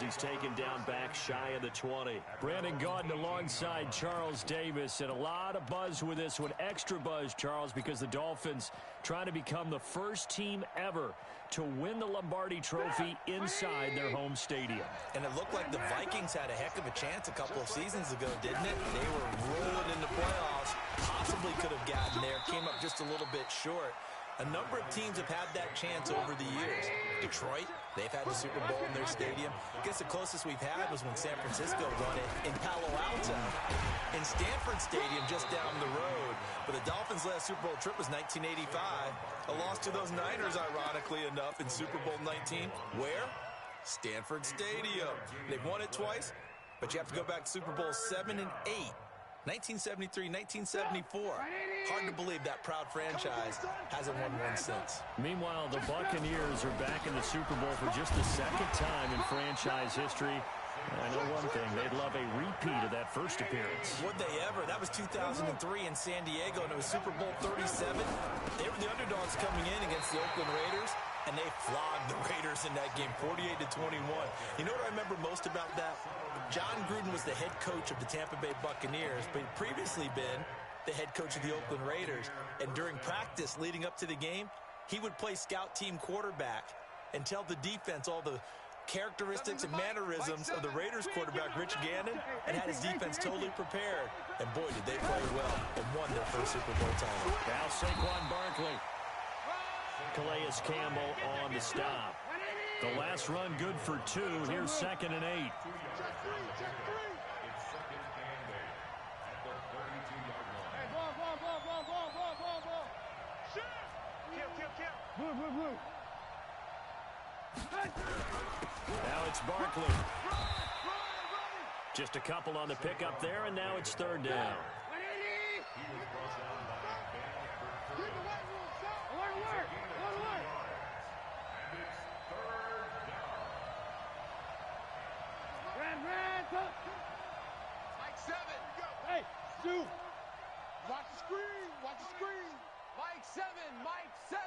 he's taken down back shy of the 20. Brandon Gaudin alongside Charles Davis, and a lot of buzz with this one. Extra buzz, Charles, because the Dolphins trying to become the first team ever to win the Lombardi Trophy inside their home stadium. And it looked like the Vikings had a heck of a chance a couple of seasons ago, didn't it? They were rolling in the playoffs, possibly could have gotten there, came up just a little bit short. A number of teams have had that chance over the years. Detroit, they've had the Super Bowl in their stadium. I guess the closest we've had was when San Francisco won it in Palo Alto, in Stanford Stadium just down the road. But the Dolphins' last Super Bowl trip was 1985. A loss to those Niners, ironically enough, in Super Bowl 19. Where? Stanford Stadium. They've won it twice, but you have to go back to Super Bowl 7 and 8. 1973, 1974. Hard to believe that proud franchise hasn't won one since. Meanwhile, the Buccaneers are back in the Super Bowl for just the second time in franchise history. I know one thing, they'd love a repeat of that first appearance. Would they ever? That was 2003 in San Diego, and it was Super Bowl 37. They were the underdogs coming in against the Oakland Raiders, and they flogged the Raiders in that game, 48-21. You know what I remember most about that? John Gruden was the head coach of the Tampa Bay Buccaneers, but he'd previously been the head coach of the Oakland Raiders. And during practice leading up to the game, he would play scout team quarterback and tell the defense all the characteristics and mannerisms of the Raiders quarterback, Rich Gannon, and had his defense totally prepared. And boy, did they play well and won their first Super Bowl title. Now Saquon Barkley. Calais Campbell on the stop. The last run good for 2. Here's 2nd and 8. Now it's Barkley. Just a couple on the pickup there, and now it's 3rd down. Mike 7. Hey, Stu. Watch the screen. Watch the screen. Mike 7. Mike 7.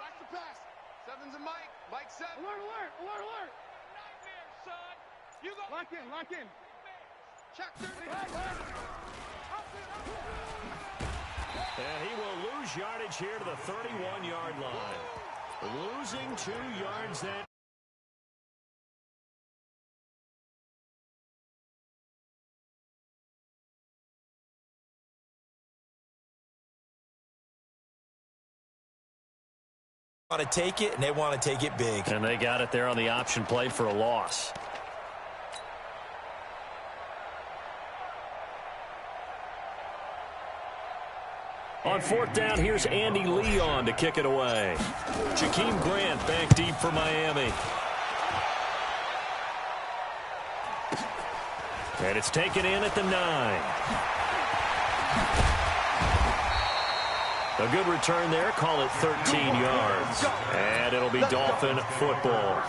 Watch the pass. 7's a Mike. Mike 7. Alert, alert, alert, alert. Nightmare, son. You go. Lock in, lock in. Check 30. And he will lose yardage here to the 31-yard line. Losing 2 yards then. Want to take it, and they want to take it big. And they got it there on the option play for a loss. On 4th down, here's Andy Leon to kick it away. Jakeem Grant back deep for Miami. And it's taken in at the 9. A good return there. Call it 13 yards. And it'll be Dolphin football.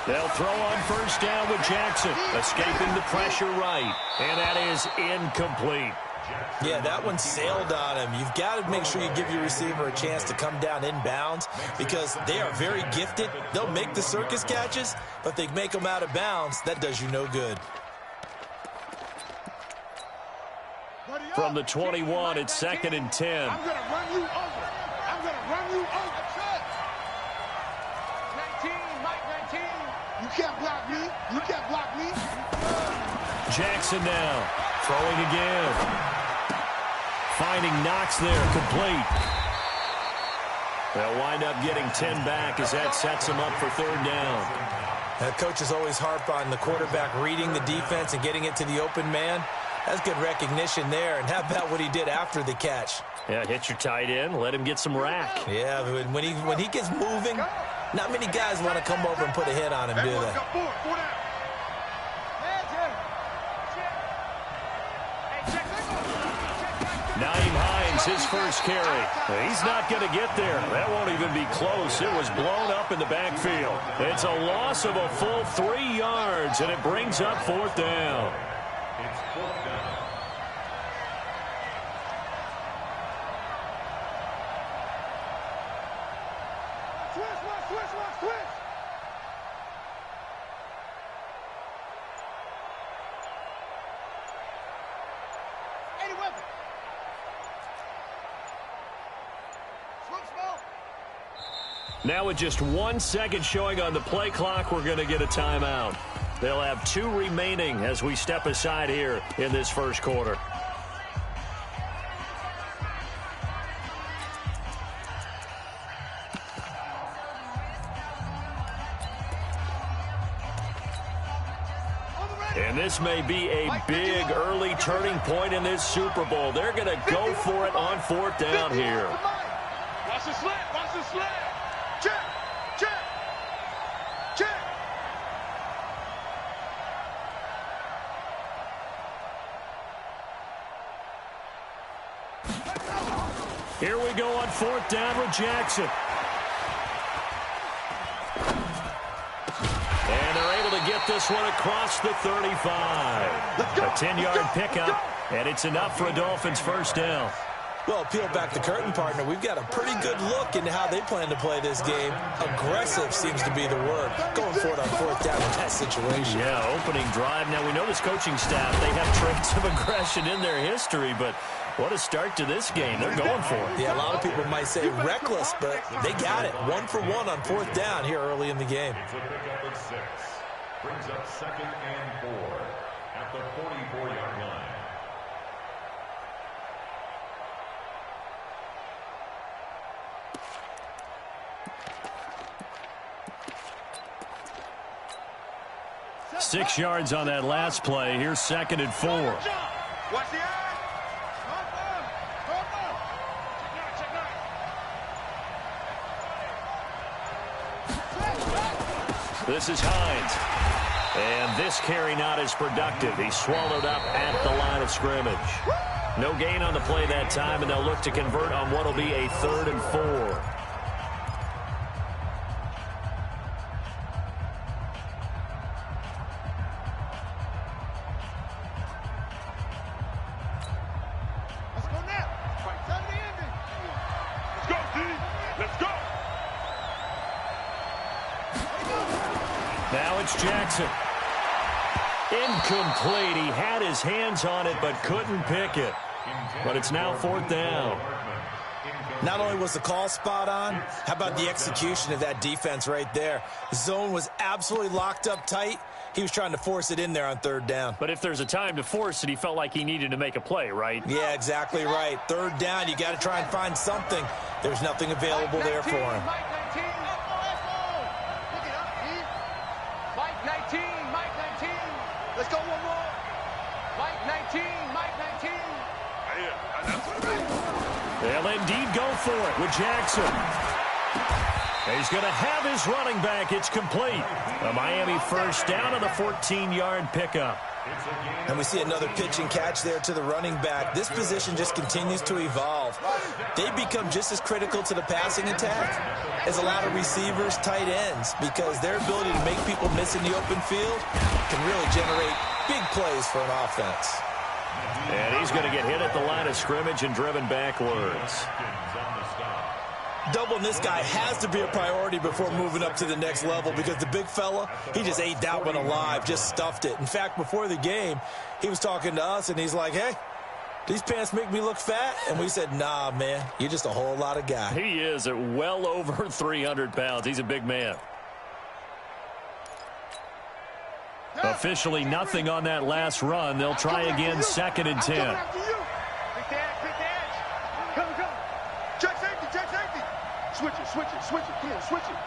They'll throw on 1st down with Jackson, escaping the pressure right, and that is incomplete. Yeah, that one sailed on him. You've got to make sure you give your receiver a chance to come down inbounds because they are very gifted. They'll make the circus catches, but if they make them out of bounds, that does you no good. From the 21, it's 2nd and 10. I'm going to run you over. I'm going to run you over. 19, Mike 19. You can't block me. You can't block me. Jackson now, throwing again. Finding Knox there, complete. They'll wind up getting 10 back as that sets them up for 3rd down. Coaches always harp on the quarterback reading the defense and getting it to the open man. That's good recognition there. And how about what he did after the catch? Yeah, hit your tight end, let him get some rack. Yeah, when he gets moving, not many guys want to come over and put a hit on him, do they? Nyheim Hines, his first carry. He's not going to get there. That won't even be close. It was blown up in the backfield. It's a loss of a full 3 yards, and it brings up 4th down. It's 4th down. Switch. Any weapon. Now with just 1 second showing on the play clock, we're going to get a timeout. They'll have 2 remaining as we step aside here in this first quarter. And this may be a big early turning point in this Super Bowl. They're going to go for it on 4th down here. Watch the slant. Check. Here we go on 4th down with Jackson. And they're able to get this one across the 35. A 10-yard pickup, and it's enough for a Dolphins first down. Well, peel back the curtain, partner. We've got a pretty good look into how they plan to play this game. Aggressive seems to be the word. Going for it on 4th down in that situation. Yeah, opening drive. Now, we know this coaching staff, they have traits of aggression in their history, but what a start to this game. They're going for it. Yeah, a lot of people might say reckless, but they got it. 1 for 1 on 4th down here early in the game. It's a pickup of 6. Brings up 2nd and 4 at the 44-yard line. Six yards on that last play. Here's 2nd and 4. Watch the eye. This is Hines. And this carry not as productive. He's swallowed up at the line of scrimmage. No gain on the play that time, and they'll look to convert on what will be a 3rd and 4. Jackson. Incomplete. He had his hands on it but couldn't pick it. But it's now 4th down. Not only was the call spot on, how about the execution of that defense right there? The zone was absolutely locked up tight. He was trying to force it in there on 3rd down. But if there's a time to force it, he felt like he needed to make a play, right? Yeah, exactly right. 3rd down, you got to try and find something. There's nothing available there for him. Let's go one more. Mike 19. They'll indeed go for it with Jackson. He's going to have his running back. It's complete. A Miami first down on the 14-yard pickup. And we see another pitch and catch there to the running back. This position just continues to evolve. They become just as critical to the passing attack as a lot of receivers, tight ends, because their ability to make people miss in the open field can really generate big plays for an offense. And he's going to get hit at the line of scrimmage and driven backwards. Doubling this guy has to be a priority before moving up to the next level, because the big fella, he just ate that one alive, just stuffed it. In fact, before the game, he was talking to us, and he's like, hey, these pants make me look fat? And we said, nah, man, you're just a whole lot of guy. He is at well over 300 pounds. He's a big man. Officially nothing on that last run. They'll try again, 2nd and 10. Switch it. Come on, switch it.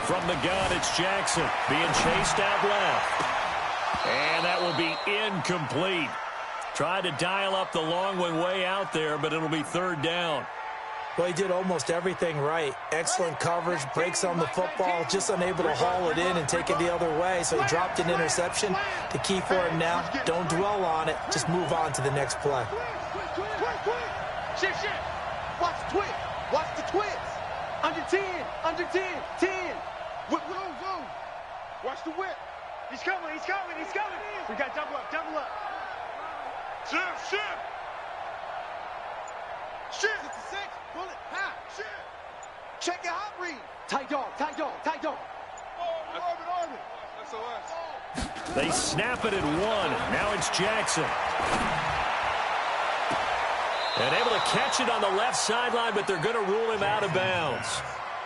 From the gun, it's Jackson being chased out left. And that will be incomplete. Tried to dial up the long one way out there, but it'll be third down. Well, he did almost everything right. Excellent coverage, breaks on the football, just unable to haul it in and take it the other way. So he dropped an interception. The key for him now, don't dwell on it. Just move on to the next play. Shift. Watch the twist. Watch the twist. Under 10. 10. Whip. Watch the whip. He's coming. We got double up. Shift. Shift. 66. Pull it. Half. Shift. Check your hot read. Tight dog. Armin. SOS. They snap it at 1. Now it's Jackson. And able to catch it on the left sideline, but they're going to rule him out of bounds.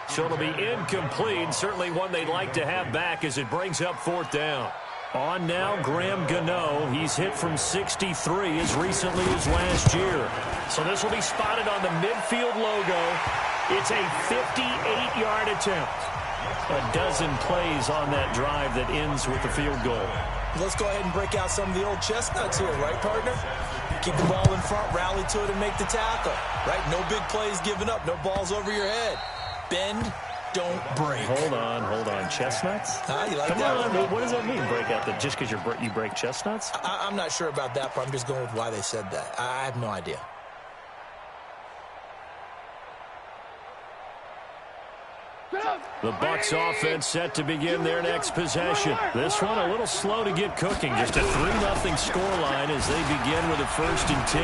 So it'll be incomplete. Certainly one they'd like to have back as it brings up fourth down. On now, Graham Gano. He's hit from 63 as recently as last year. So this will be spotted on the midfield logo. It's a 58-yard attempt. A dozen plays on that drive that ends with the field goal. Let's go ahead and break out some of the old chestnuts here, right, partner? Keep the ball in front, rally to it, and make the tackle. Right? No big plays given up, no balls over your head. Bend, don't break. Hold on. Chestnuts? You like Come that on, one? what does that mean, break out? Just because you break chestnuts? I'm not sure about that, but I'm just going with why they said that. I have no idea. The Bucs offense set to begin their next possession. This one a little slow to get cooking. Just a 3-0 scoreline as they begin with a 1st and 10.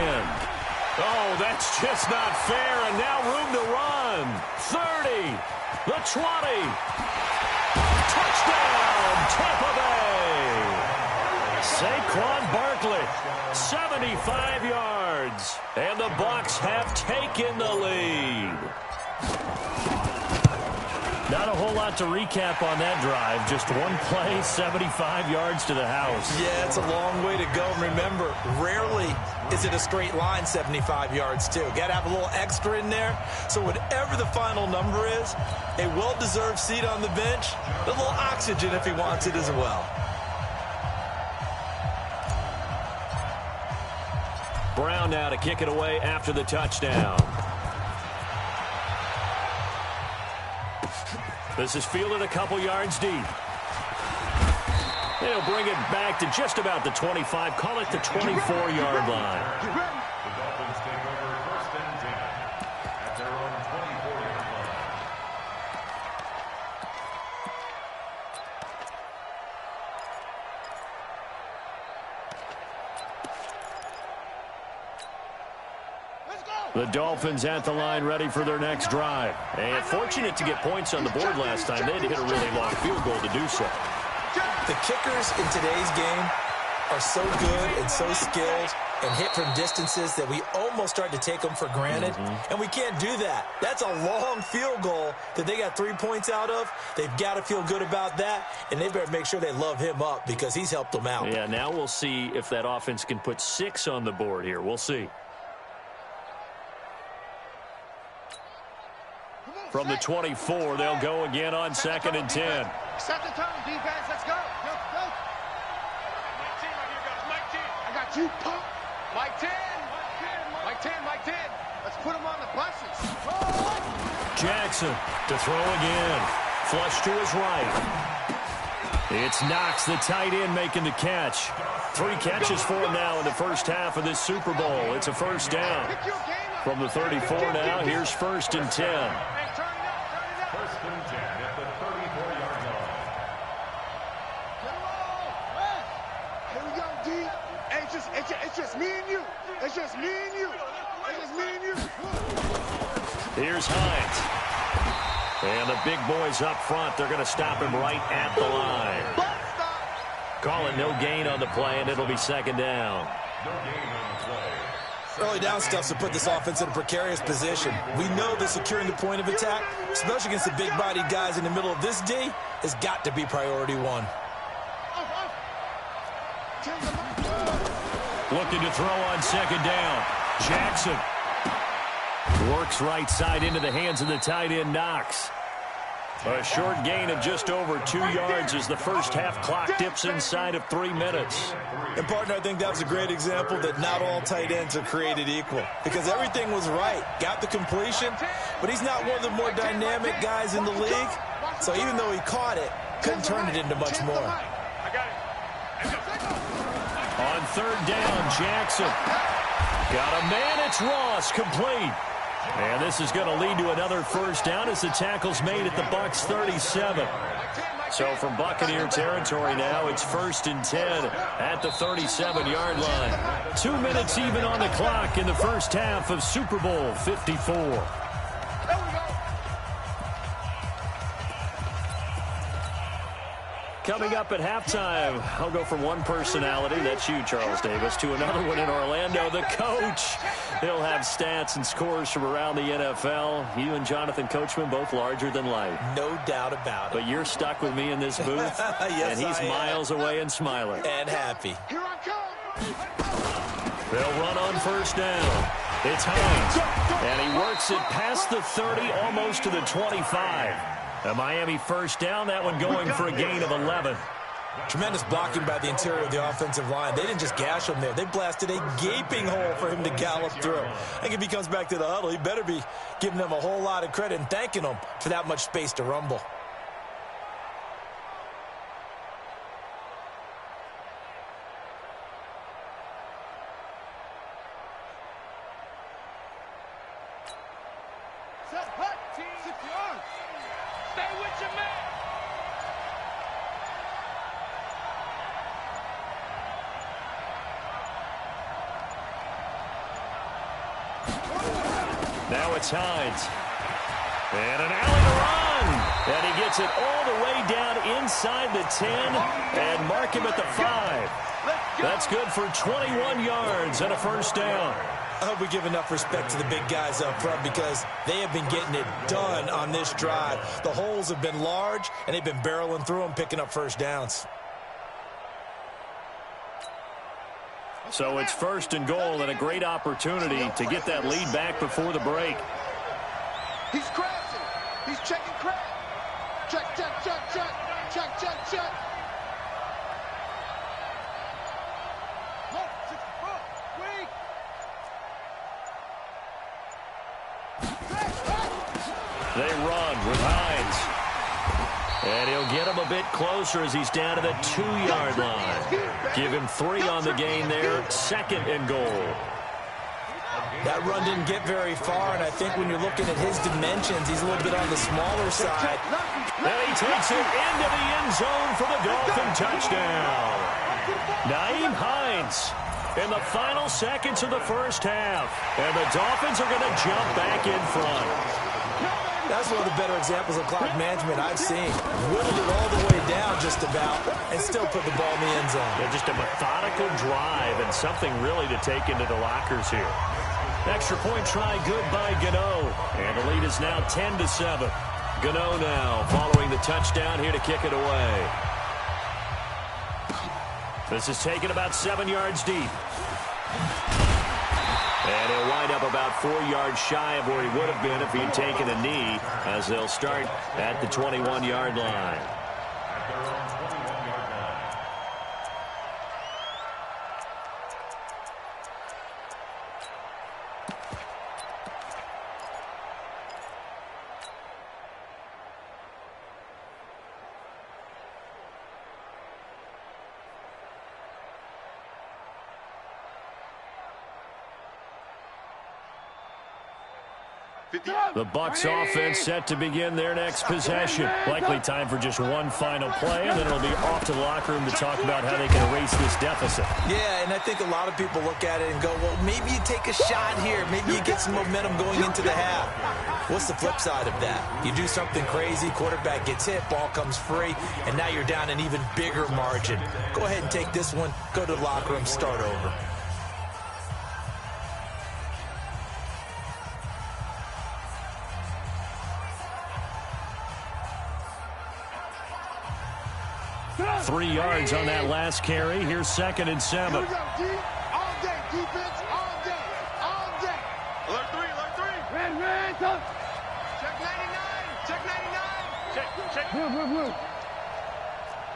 Oh, that's just not fair, and now room to run. 30, the 20. Touchdown, Tampa Bay. Saquon Barkley, 75 yards, and the Bucs have taken the lead. Not a whole lot to recap on that drive. Just one play, 75 yards to the house. Yeah, it's a long way to go. Remember, rarely is it a straight line 75 yards, too. Got to have a little extra in there. So whatever the final number is, a well-deserved seat on the bench, a little oxygen if he wants it as well. Brown now to kick it away after the touchdown. This is fielded a couple yards deep. They'll bring it back to just about the 25. Call it the 24-yard line. Get ready. The Dolphins take over 1st and 10 at their own 24-yard line. The Dolphins at the line ready for their next drive. And fortunate to get points on the board last time. They had to hit a really long field goal to do so. The kickers in today's game are so good and so skilled and hit from distances that we almost start to take them for granted. And we can't do that. That's a long field goal that they got 3 points out of. They've got to feel good about that, and they better make sure they love him up because he's helped them out. Yeah, now we'll see if that offense can put 6 on the board here. We'll see. From the 24, they'll go again on 2nd and 10. Set the tone, defense. Let's go. Go. Mike 10 right here, guys. Mike 10. I got you, punk. Mike 10. Mike 10. Let's put him on the buses. Jackson to throw again. Flush to his right. It's Knox, the tight end, making the catch. 3 catches for him now in the first half of this Super Bowl. It's a 1st down. From the 34 now, here's 1st and 10. 1st and 10 at the 34-yard line. Here we go, D. Hey, it's just me and you. It's just me and you. Here's Hines. And the big boys up front, they're going to stop him right at the line. Calling no gain on the play, and it'll be 2nd down. No gain on the play. Early down stuff's to put this offense in a precarious position. We know that securing the point of attack, especially against the big-bodied guys in the middle of this D, has got to be priority 1. Looking to throw on 2nd down. Jackson works right side into the hands of the tight end, Knox. A short gain of just over 2 yards as the first half clock dips inside of 3 minutes. And, partner, I think that was a great example that not all tight ends are created equal because everything was right. Got the completion, but he's not one of the more dynamic guys in the league. So even though he caught it, couldn't turn it into much more. On third down, Jackson. Got a man, it's Ross, complete. And this is going to lead to another first down as the tackle's made at the Bucs 37. So from Buccaneer territory now, it's 1st and 10 at the 37-yard line. 2 minutes even on the clock in the first half of Super Bowl 54. Coming up at halftime, I'll go from one personality, that's you, Charles Davis, to another one in Orlando, the coach. He'll have stats and scores from around the NFL. You and Jonathan Coachman, both larger than life. No doubt about it. But you're stuck with me in this booth, yes, and he's miles away and smiling. And happy. Here I come. They'll run on first down. It's Hines, and he works it past the 30, almost to the 25. A Miami first down, that one going for a gain of 11. Tremendous blocking by the interior of the offensive line. They didn't just gash him there. They blasted a gaping hole for him to gallop through. I think if he comes back to the huddle, he better be giving them a whole lot of credit and thanking them for that much space to rumble. Now it's Hines. And an alley to run. And he gets it all the way down inside the 10 and mark him at the 5. That's good for 21 yards and a first down. I hope we give enough respect to the big guys up front because they have been getting it done on this drive. The holes have been large, and they've been barreling through them, picking up first downs. So it's 1st and goal and a great opportunity to get that lead back before the break. He's crashing. He's checking crash. Check, check, check, check. Check, check, check. Look, 64. Weak. They run with Hines. And he'll get him a bit closer as he's down to the 2-yard line. Give him 3 on the gain there. 2nd and goal. That run didn't get very far, and I think when you're looking at his dimensions, he's a little bit on the smaller side. And he takes it into the end zone for the Dolphin touchdown. Nyheim Hines in the final seconds of the first half. And the Dolphins are going to jump back in front. That's one of the better examples of clock management I've seen. Whittled it all the way down just about and still put the ball in the end zone. Yeah, just a methodical drive and something really to take into the lockers here. Extra point try good by Gano. And the lead is now 10-7. Gano now following the touchdown here to kick it away. This is taken about 7 yards deep. And he'll wind up about 4 yards shy of where he would have been if he had taken a knee as they'll start at the 21-yard line. The Bucs offense set to begin their next possession. Likely time for just one final play, and then it'll be off to the locker room to talk about how they can erase this deficit. Yeah, and I think a lot of people look at it and go, well, maybe you take a shot here. Maybe you get some momentum going into the half. What's the flip side of that? You do something crazy, quarterback gets hit, ball comes free, and now you're down an even bigger margin. Go ahead and take this one, go to the locker room, start over. Three yards on that last carry. Here's 2nd and 7. Here we go, D. All day, defense, all day, all day. Alert 3, alert 3. Red, red, go. Check 99, check 99. Move.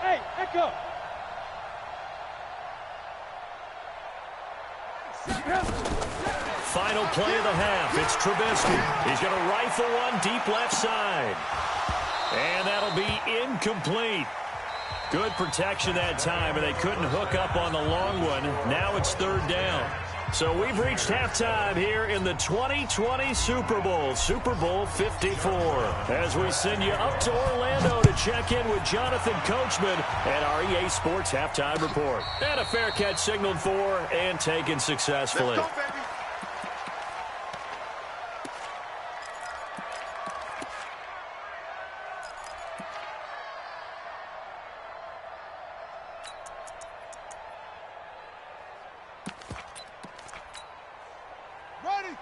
Hey, Echo. Final play of the half. It's Trubisky. He's going to rifle one deep left side. And that'll be incomplete. Good protection that time, and they couldn't hook up on the long one. Now it's third down. So we've reached halftime here in the 2020 Super Bowl, Super Bowl 54. As we send you up to Orlando to check in with Jonathan Coachman and our EA Sports Halftime Report. And a fair catch signaled for and taken successfully. Let's go, baby.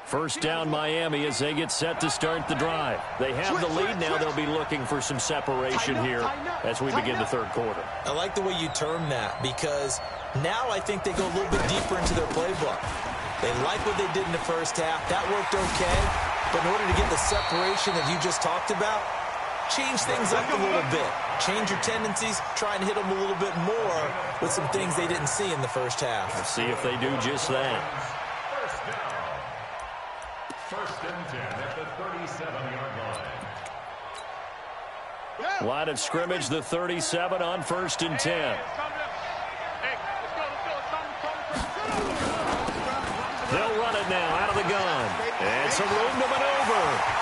First down Miami as they get set to start the drive. They have the lead now. They'll be looking for some separation here as we begin the third quarter. I like the way you term that because now I think they go a little bit deeper into their playbook. They like what they did in the first half. That worked okay. But in order to get the separation that you just talked about, change things up a little bit. Change your tendencies. Try and hit them a little bit more with some things they didn't see in the first half. Let's see if they do just that. First and 10 at the 37-yard line. Line of scrimmage, the 37 on first and 10. They'll run it now out of the gun. And some room to maneuver.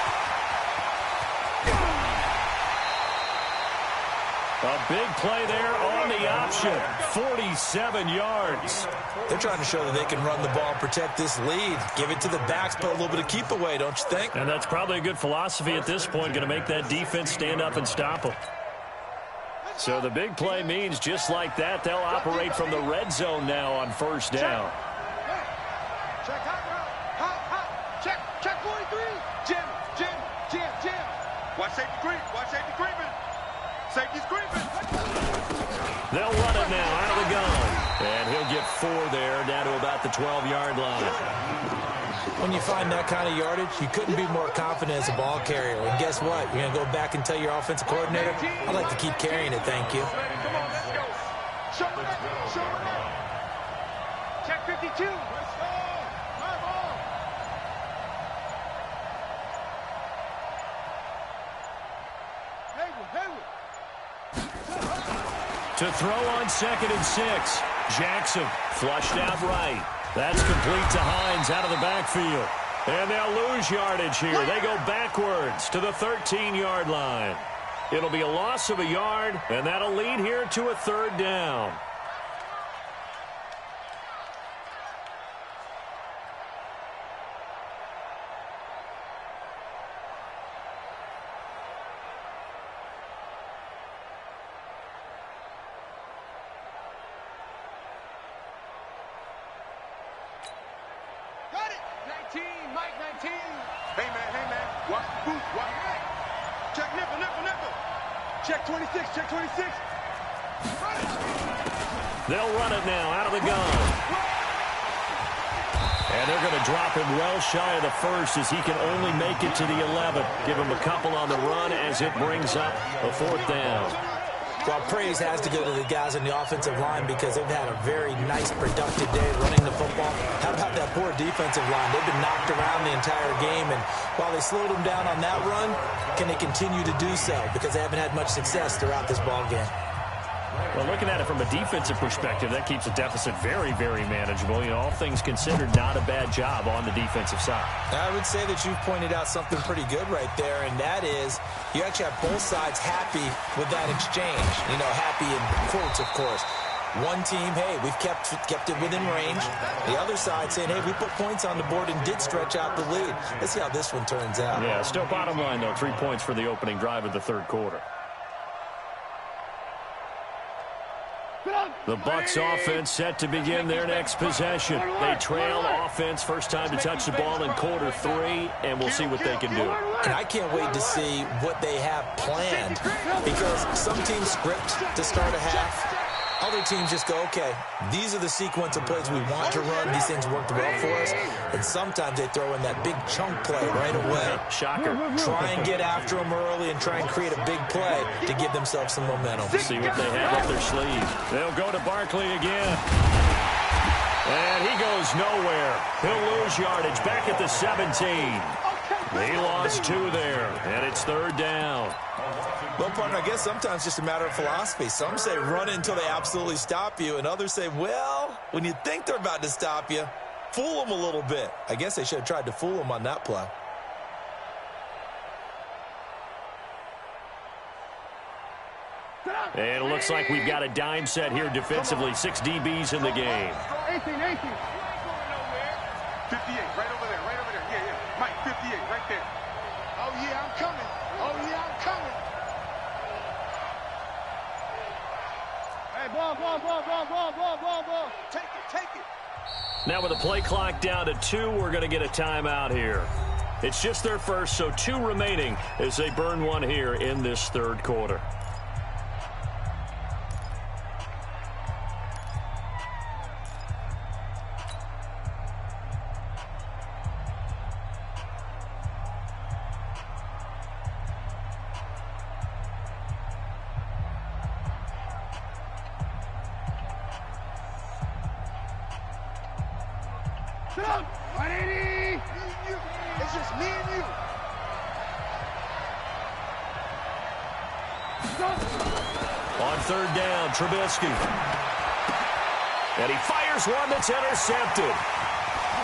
A big play there on the option. 47 yards. They're trying to show that they can run the ball and protect this lead. Give it to the backs, put a little bit of keep away, don't you think? And that's probably a good philosophy at this point, going to make that defense stand up and stop them. So the big play means just like that, they'll operate from the red zone now on first down. Check hot. Check 43. Jim. Watch safety creeping. Safety's creeping. They'll run it now out of the gun. And he'll get 4 there, down to about the 12-yard line. When you find that kind of yardage, you couldn't be more confident as a ball carrier. And guess what? You're going to go back and tell your offensive coordinator, I'd like to keep carrying it, thank you. Come on, let's go. Show me. Check 52. Let's go. My ball. Hayward. To throw on second and 6. Jackson flushed out right. That's complete to Hines out of the backfield. And they'll lose yardage here. They go backwards to the 13-yard line. It'll be a loss of a yard, and that'll lead here to a third down. Mike 19. Hey, man. Watch the boot. Check nipple. Check 26. They'll run it now out of the gun. And they're going to drop him well shy of the first as he can only make it to the 11. Give him a couple on the run as it brings up a fourth down. Well, praise has to go to the guys on the offensive line because they've had a very nice, productive day running the football. How about that poor defensive line? They've been knocked around the entire game, and while they slowed them down on that run, can they continue to do so? Because they haven't had much success throughout this ball game. Well, looking at it from a defensive perspective, that keeps the deficit very, very manageable. You know, all things considered, not a bad job on the defensive side. I would say that you've pointed out something pretty good right there, and that is you actually have both sides happy with that exchange. You know, happy in quotes, of course. One team, hey, we've kept it within range. The other side saying, hey, we put points on the board and did stretch out the lead. Let's see how this one turns out. Yeah, still bottom line, though, 3 points for the opening drive of the third quarter. The Bucs offense set to begin their next possession. They trail offense, first time to touch the ball in quarter 3, and we'll see what they can do. And I can't wait to see what they have planned because some teams script to start a half. Other teams just go, okay, these are the sequence of plays we want to run. These things worked well for us. And sometimes they throw in that big chunk play right away. Shocker. Try and get after them early and try and create a big play to give themselves some momentum. See what they have up their sleeve. They'll go to Barkley again. And he goes nowhere. He'll lose yardage back at the 17. He lost 2 there, and it's 3rd down. Well, partner, I guess sometimes it's just a matter of philosophy. Some say run until they absolutely stop you, and others say, well, when you think they're about to stop you, fool them a little bit. I guess they should have tried to fool them on that play. And it looks like we've got a dime set here defensively. 6 DBs in the game. 18. 58, right over there, Yeah. Mike, 58, right there. Oh, yeah, I'm coming. Hey, ball. Take it. Now with the play clock down to 2, we're going to get a timeout here. It's just their first, so 2 remaining as they burn one here in this 3rd quarter. Sit up! 180! It's just me and you. On 3rd down, Trubisky. And he fires one that's intercepted.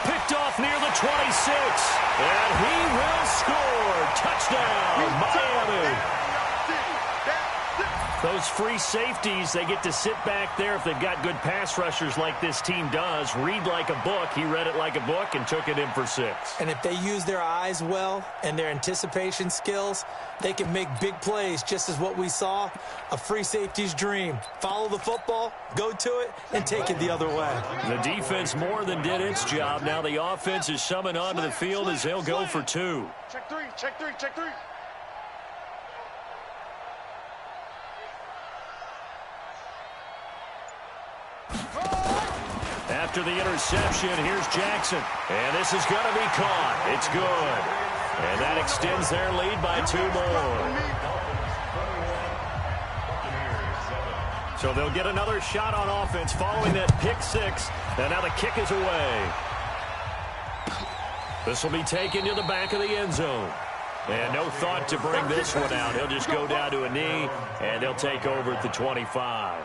Picked off near the 26. And he will score. Touchdown, Miami. Those free safeties, they get to sit back there if they've got good pass rushers like this team does. Read like a book. He read it like a book and took it in for 6. And if they use their eyes well and their anticipation skills, they can make big plays, just as what we saw, a free safety's dream. Follow the football, go to it, and take it the other way. The defense more than did its job. Now the offense is summoned onto the field as they'll go for 2. Check three. After the interception, here's Jackson. And this is going to be caught. It's good. And that extends their lead by 2 more. So they'll get another shot on offense following that pick 6. And now the kick is away. This will be taken to the back of the end zone. And no thought to bring this one out. He'll just go down to a knee, and they'll take over at the 25.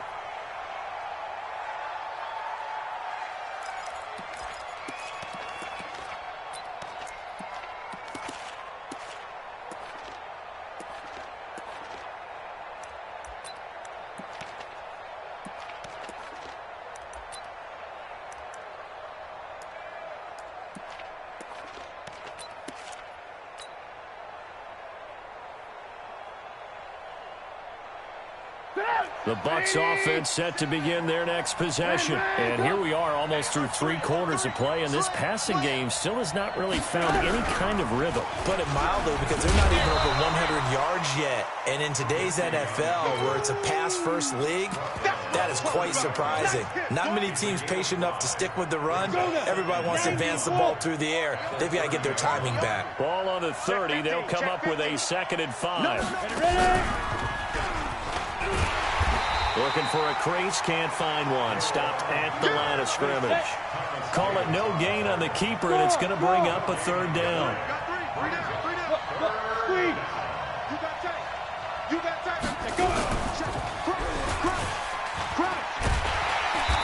The Bucs offense set to begin their next possession. And here we are almost through 3 quarters of play, and this passing game still has not really found any kind of rhythm. Put it mildly, because they're not even over 100 yards yet. And in today's NFL, where it's a pass-first league, that is quite surprising. Not many teams patient enough to stick with the run. Everybody wants to advance the ball through the air. They've got to get their timing back. Ball on the 30. They'll come up with a 2nd and 5. Looking for a crease, can't find one. Stopped at the line of scrimmage. Call it no gain on the keeper, and it's going to bring up a 3rd down.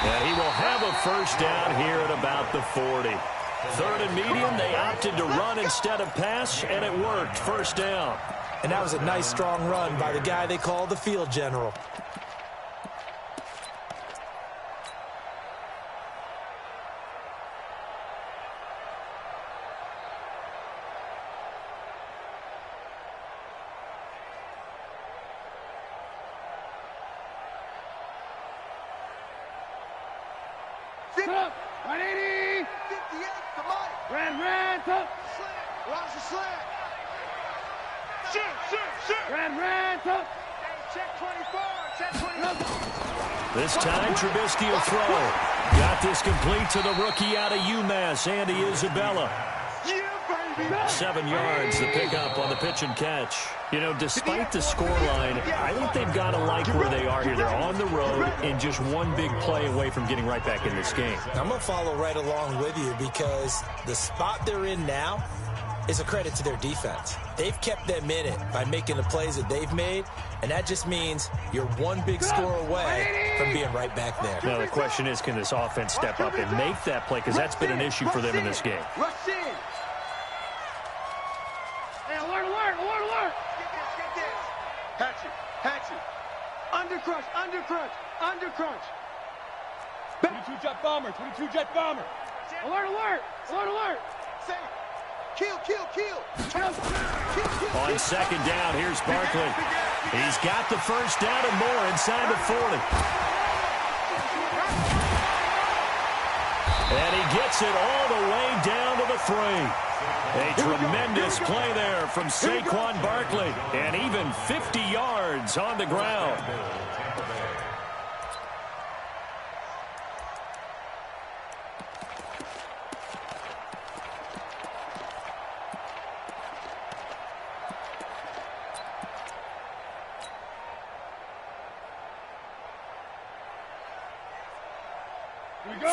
And he will have a 1st down here at about the 40. 3rd and medium, they opted to run instead of pass, and it worked. 1st down. And that was a nice, strong run by the guy they call the field general. Sit up. 180. 58 to Mike. Ran, top. Slant. Watch the slant. Shoot. Ran, top. Check 24. Check 24. This time, Trubisky will throw. Got this complete to the rookie out of UMass, Andy Isabella. 7 yards to pick up on the pitch and catch. You know, despite the scoreline, I think they've got to like where they are here. They're on the road and just one big play away from getting right back in this game. I'm going to follow right along with you because the spot they're in now is a credit to their defense. They've kept them in it by making the plays that they've made, and that just means you're one big score away from being right back there. Now, the question is, can this offense step up and make that play? Because that's been an issue for them in this game. Rush in. Hey, alert, alert, alert, alert. Get this. Hatchet, hatchet. Under crunch, under crunch, under crunch. 22 jet bomber, 22 jet bomber. Alert, alert, alert, alert. Say, kill, kill, kill. Kill, kill, kill. On second down, here's Barkley. He's got the first down and more inside the 40. And he gets it all the way down to the 3. A tremendous play there from Saquon Barkley. And even 50 yards on the ground.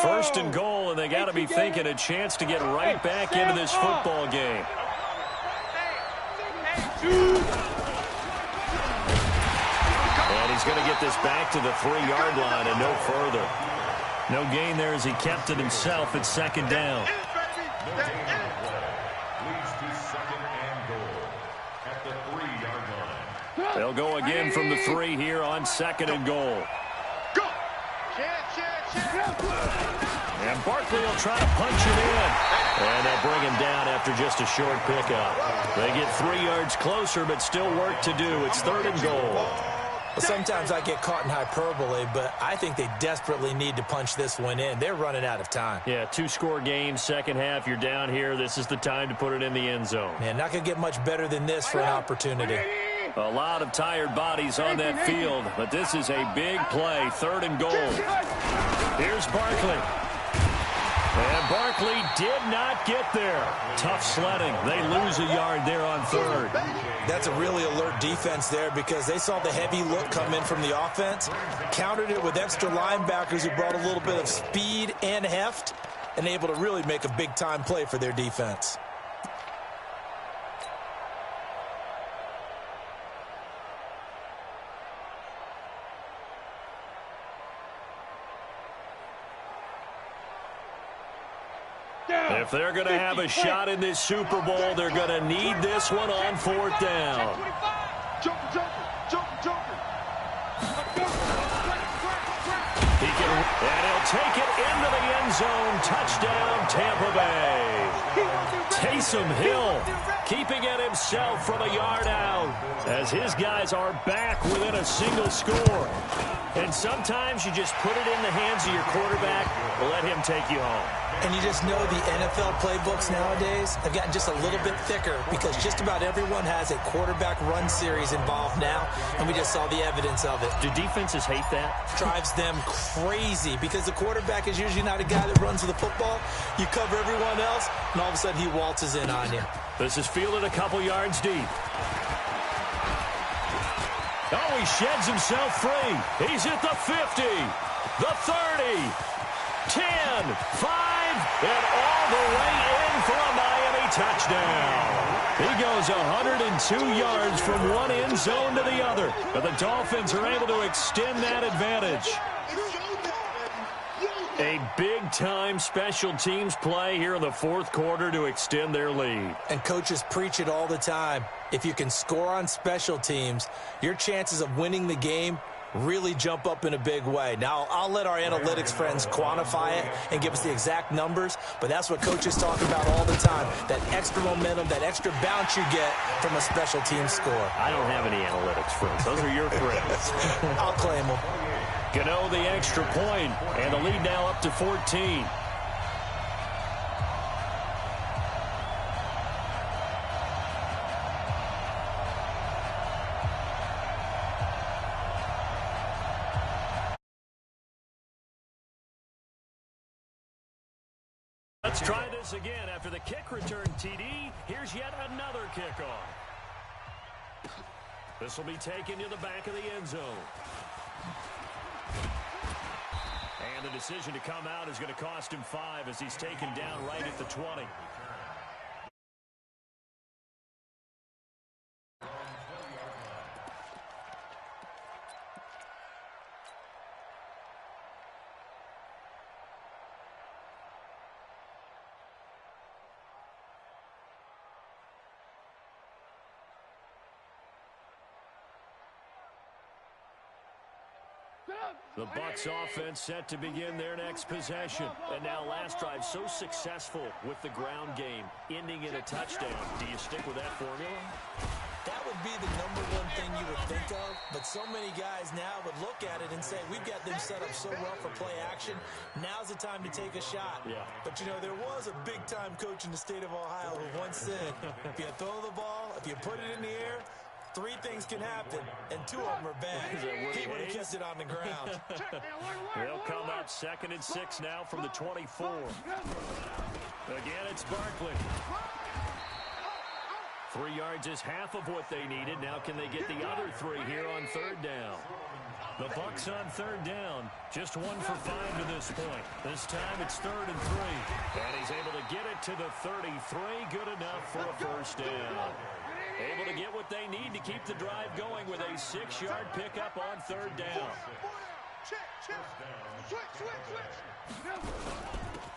First and goal, and they got to be thinking a chance to get right back into this football game. And he's going to get this back to the 3-yard line and no further. No gain there as he kept it himself at second down. Leads to second and goal at the 3-yard line. They'll go again from the 3 here on second and goal. Go. And Barkley will try to punch it in. And they'll bring him down after just a short pickup. They get 3 yards closer, but still work to do. It's third and goal. Well, sometimes I get caught in hyperbole, but I think they desperately need to punch this one in. They're running out of time. Yeah, 2-score game, second half. You're down here. This is the time to put it in the end zone. Man, not going to get much better than this for an opportunity. A lot of tired bodies on that field, but this is a big play. Third and goal. Here's Barkley. And Barkley did not get there. Tough sledding. They lose a yard there on third. That's a really alert defense there because they saw the heavy look come in from the offense, countered it with extra linebackers who brought a little bit of speed and heft, and able to really make a big-time play for their defense. If they're going to have a shot in this Super Bowl, they're going to need this one on fourth down. And he'll take it into the end zone. Touchdown, Tampa Bay. Taysom Hill keeping it himself from a yard out as his guys are back within a single score. And sometimes you just put it in the hands of your quarterback, let him take you home. And you just know the NFL playbooks nowadays have gotten just a little bit thicker because just about everyone has a quarterback run series involved now, and we just saw the evidence of it. Do defenses hate that? Drives them crazy because the quarterback is usually not a guy that runs the football. You cover everyone else, and all of a sudden he waltzes in on you. This is fielded a couple yards deep. Oh, he sheds himself free. He's at the 50, the 30, 10, 5, and all the way in for a Miami touchdown. He goes 102 yards from one end zone to the other. But the Dolphins are able to extend that advantage. A big-time special teams play here in the fourth quarter to extend their lead. And coaches preach it all the time. If you can score on special teams, your chances of winning the game really jump up in a big way. Now, I'll let our analytics friends quantify it and give us the exact numbers, but that's what coaches talk about all the time, that extra momentum, that extra bounce you get from a special team score. I don't have any analytics friends. Those are your friends. I'll claim them. Gano the extra point, and the lead now up to 14. Let's try this again after the kick return TD. Here's yet another kickoff. This will be taken to the back of the end zone. And the decision to come out is going to cost him 5 as he's taken down right at the 20. The Bucs offense set to begin their next possession. And now last drive so successful with the ground game, ending in a touchdown. Do you stick with that formula? That would be the #1 thing you would think of, but so many guys now would look at it and say, we've got them set up so well for play action. Now's the time to take a shot. Yeah. But, you know, there was a big-time coach in the state of Ohio who once said, if you throw the ball, if you put it in the air, 3 things can happen, and 2 of them are bad. He would have kept it on the ground. They'll come up 2nd and 6 now from the 24. Again, it's Barkley. 3 yards is half of what they needed. Now can they get the other 3 here on 3rd down? The Bucs on 3rd down. Just 1 for 5 to this point. This time it's 3rd and 3. And he's able to get it to the 33. Good enough for a first down. Able to get what they need to keep the drive going with a 6-yard pickup on 3rd down.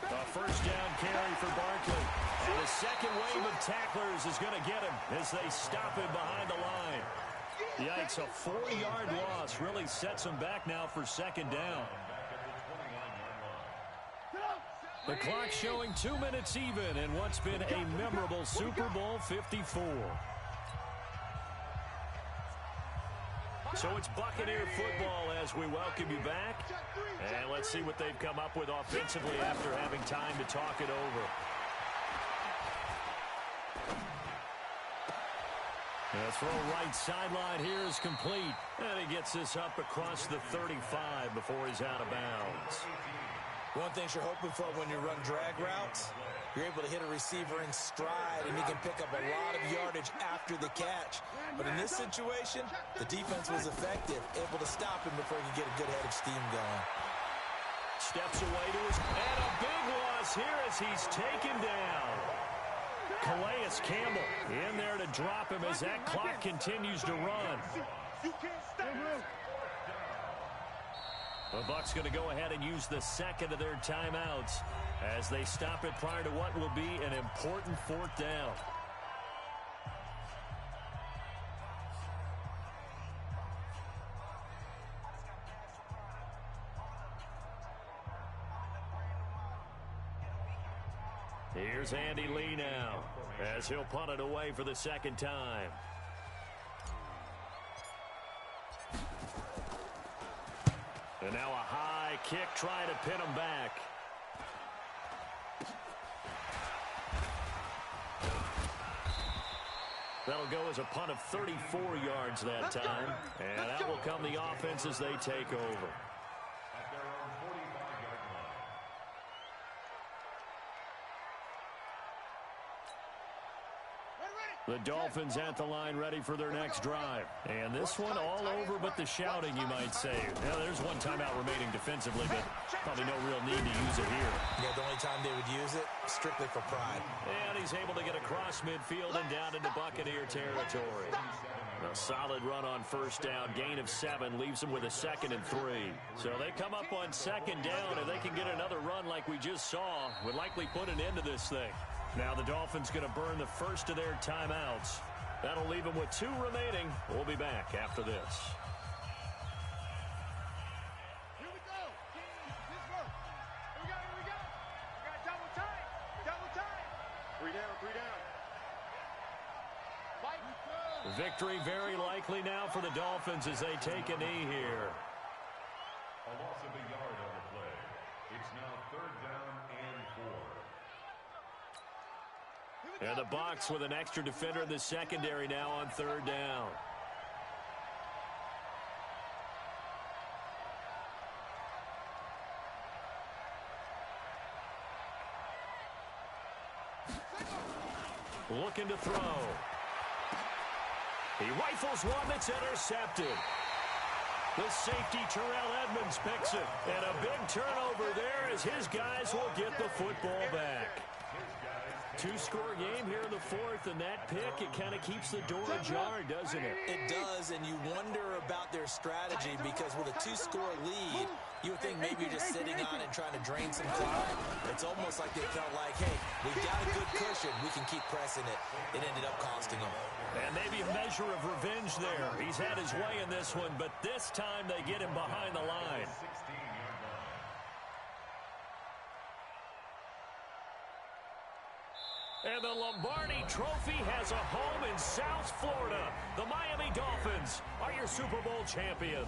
A first down carry for Barkley. And the second wave of tacklers is going to get him as they stop him behind the line. Yikes, a 4-yard loss really sets him back now for 2nd down. The clock showing 2 minutes even in what's been a memorable Super Bowl 54. So it's Buccaneer football as we welcome you back. And let's see what they've come up with offensively after having time to talk it over. The throw right sideline here is complete. And he gets this up across the 35 before he's out of bounds. One thing you're hoping for when you run drag routes, you're able to hit a receiver in stride, and he can pick up a lot of yardage after the catch. But in this situation, the defense was effective, able to stop him before he could get a good head of steam going. Steps away to his... And a big loss here as he's taken down. Calais Campbell in there to drop him as that clock continues to run. The Bucs going to go ahead and use the second of their timeouts as they stop it prior to what will be an important 4th down. Here's Andy Lee now as he'll punt it away for the 2nd time. And now a high kick trying to pin him back. That'll go as a punt of 34 yards that time. And that will come the offense as they take over. The Dolphins at the line ready for their next drive. And this one all over but the shouting, you might say. Now, there's 1 timeout remaining defensively, but probably no real need to use it here. Yeah, the only time they would use it, strictly for pride. And he's able to get across midfield and down into Buccaneer territory. A solid run on 1st down. Gain of 7 leaves them with a 2nd and 3. So they come up on 2nd down, and they can get another run like we just saw. Would likely put an end to this thing. Now the Dolphins going to burn the first of their timeouts. That'll leave them with 2 remaining. We'll be back after this. Here we go. This work. Here we go. Here we go. We got double time. Double time. 3 down. 3 down. Fight. Victory very likely now for the Dolphins as they take a knee here. A loss of a yard on the play. It's now 3rd down and 4. And the Bucs with an extra defender in the secondary now on 3rd down. Looking to throw. He rifles one that's intercepted. The safety, Terrell Edmonds, picks it. And a big turnover there as his guys will get the football back. Two-score game here in the fourth, and that pick, it kind of keeps the door ajar, doesn't it? It does, and you wonder about their strategy because with a two-score lead, you would think maybe you're just sitting on it trying to drain some clock. It's almost like they felt like, hey, we've got a good cushion. We can keep pressing it. It ended up costing them. And maybe a measure of revenge there. He's had his way in this one, but this time they get him behind the line. And the Lombardi Trophy has a home in South Florida. The Miami Dolphins are your Super Bowl champions.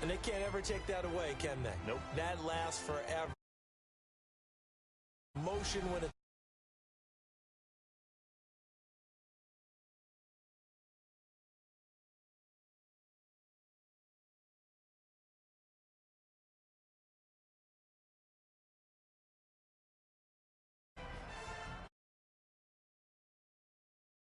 And they can't ever take that away, can they? Nope. That lasts forever. Motion when it